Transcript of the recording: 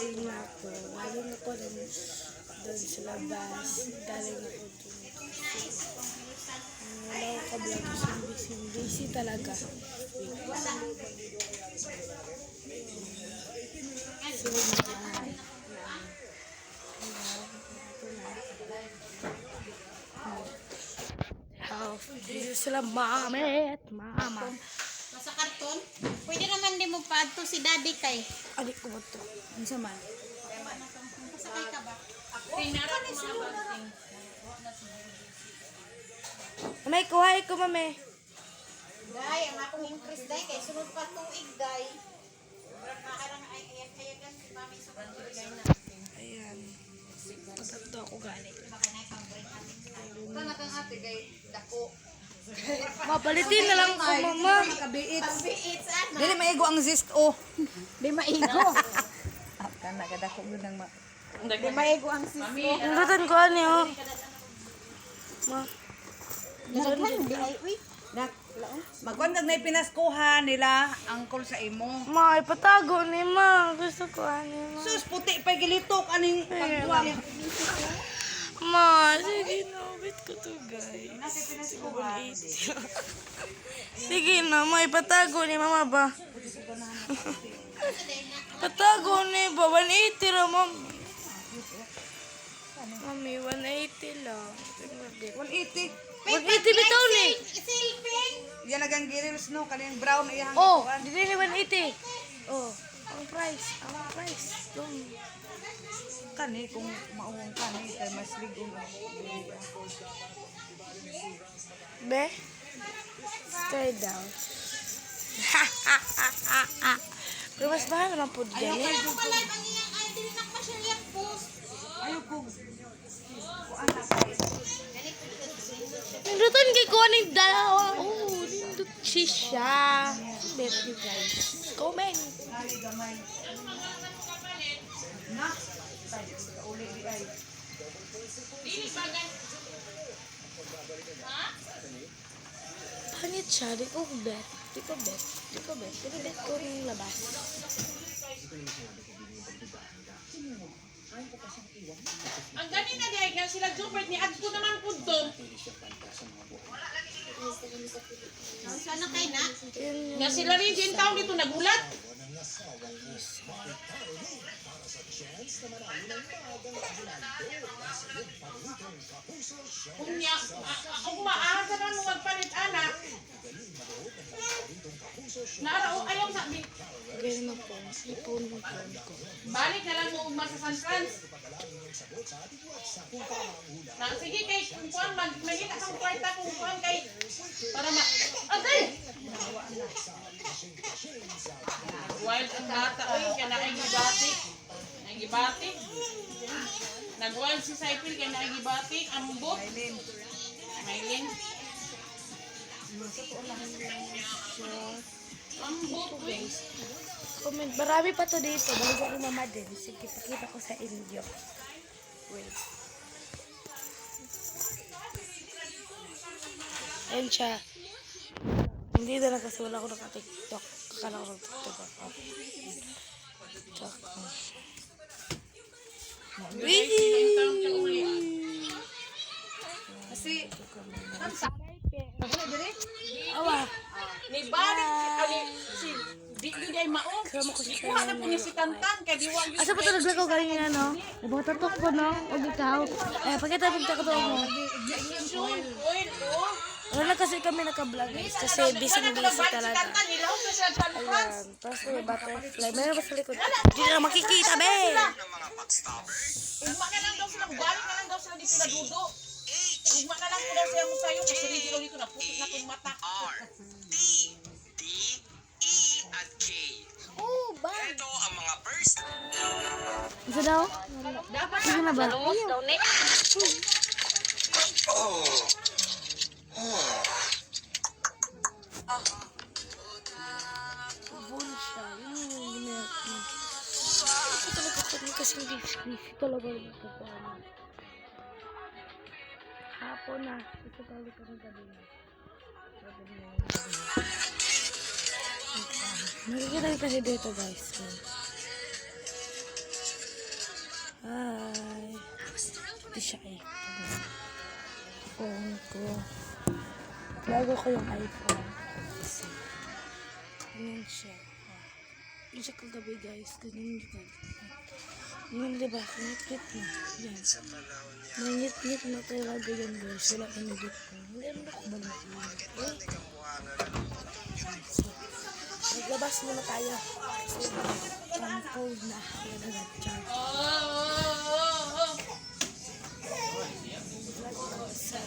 Galing na ako. Galing ako doon sa labas. Galing ako doon. Wala ako ka-vlog kasi busy talaga. Dito sila mama at mama. Sa karton, pwede naman din mo paadto si daddy kay. Adik ko ba ito? Ano sa man? Pasakay ka ba? Tinarap mga banting. May kuhay ko, mame. Day, ang akong increase day kay sunod pa tuig day. Makarang ay ayan si mami sa tuig na. Ayan. Pagkakto ako galing. Baka na pang break natin. Kana kang ate kay dako. Mapalitin na lang ko, mama. Makabiit. Biit sa Dili maigo ang zest o. Di maigo. Kana kada ko nang ma. Di maigo ang sis. Nandatan ko ano yun. Ma. Nagman di ay uy. Magwan kag nay pinaskuhan nila angkol sa imo. Ma, ipatago ni ma. Gusto ko ano yun. Sus puti pa gilitok aning pagduwa. Ma, sige na. Wait ko to, guys. Nasa pinaskuhan. Sige na, ma. Ipatago ni mama ba? Patago ni ba? 180 lang, mami. Mami, 180 lang. 180. 180 bitaw ni. Silping. Yan nagang grills no kanang brown iyang Oh, kuan. dili ni 180. Oh, ang price. Ang price. Dong. Kani kung mauwang kani kay mas ligong. Be? Stay down. Pero mas mahal naman po dyan. Ano pala ang iyang ay dili na pa siya iyang post. Ayo ko. Nindutan kay ko ng dalawa. Oh, nindut siya. Bet you guys. Comment. Nali gamay. Na. Uli di ay. Pangit siya. Di ko bet. Di ko bet. Di ko bet. Di ko bet ko ng labas. Ang gani na dahil nga sila Jobert ni Adto naman po doon. Sana kay na. Nga sila rin din taon dito nagulat. Kunya, kung maaasa na mo magpalit anak. Naaraw, ayaw sabi. Ganyan mo po. Ipon mo po ko. Balik na lang mo ugma sa San Franz. Na, sige kay kung kuan magita kang kwarta kung kuan kay para ma Agay! Wild ang bata oy kaya naigibati. Naigibati. Nagwild si Cypil kaya naigibati ambot. Maylin. Ambot oy. Comment. Marami pa to dito. Bago ni mama din. Sige, pakita ko sa inyo. Wait. Ayan siya. Hindi na lang kasi wala ko naka-tiktok. Kakala ko nag-tiktok ako. Tsaka. Kasi Awa. Ni balik ali si di ay mao. Kasama ko si Kuha na po niya si Tantan kay di wa Asa pa ito naglakaw galing nga, no? Nabatatok ko, no? Huwag ikaw. Pakita mo ito mo. oil oh. Wala kasi kami naka-vlog guys. Kasi busy-busy talaga. Tantan ilaw sa San Franz. Ayan. Tapos may butterfly. Mayroon pa sa likod. Hindi na makikita, be! Ugma na lang daw sila, balik na lang daw sila dito nadudo. Ugma na lang po daw siya mo sayo kasi rin dito na putik na kong mata. R, T, D, E, at K. Oh, ba? Ito ang mga first Isa daw? Sige na ba? Bun siya. Yun yung ginagawa ko. Ito talaga kami kasi beef talaga yung pagkakuha. Hapon na. Ito talaga kami gabi na. Nakikita kasi dito guys. siya eh. Phone ko. Bago ko yung iPhone. Kasi, ganyan siya. Hindi siya kagabi guys. Ganyan siya. Ganyan diba? Kinit-kit na. Yan. Nangit-ngit na talaga yan guys. Wala inudit ko. Meron ako ba na So, naglabas muna tayo. Kasi, ang cold na. Yan na nag-charge. Vlog ko sa